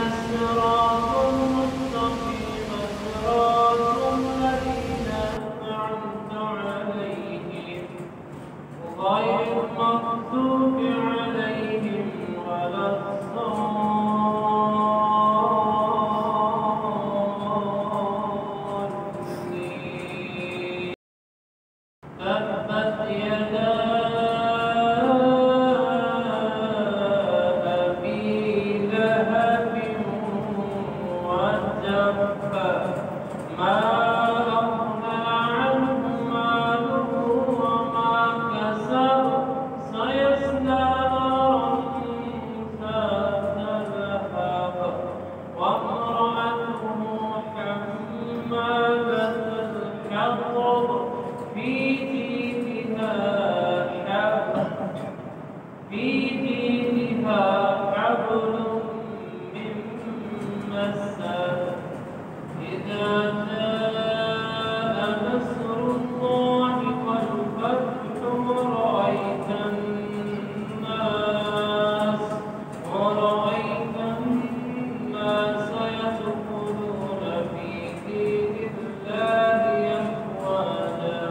الصراط المستقيم صراط الذين أنعمت عليهم غير المغضوب عليهم ولا الضالين. تبت يدا أبي لهب وتب ما أغنى عنه ماله وما كسب سيصلى نارا ذات لهب وامرأته حمالة الحطب في جيدها حبل من مسد. إذا جاء نصر الله والفتح ورأيت الناس يدخلون في دين الله أفواجا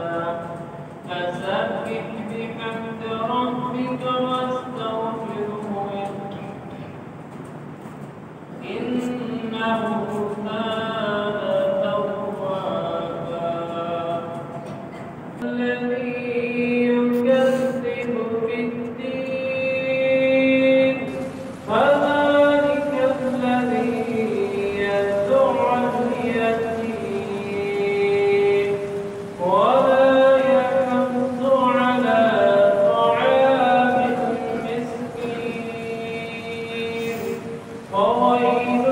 فسبح بحمد ربك واستغفره إنه كان توابا. الذي يكذب بالدين فذلك الذي يدع اليتيم ولا يحض على طعام المسكين فويل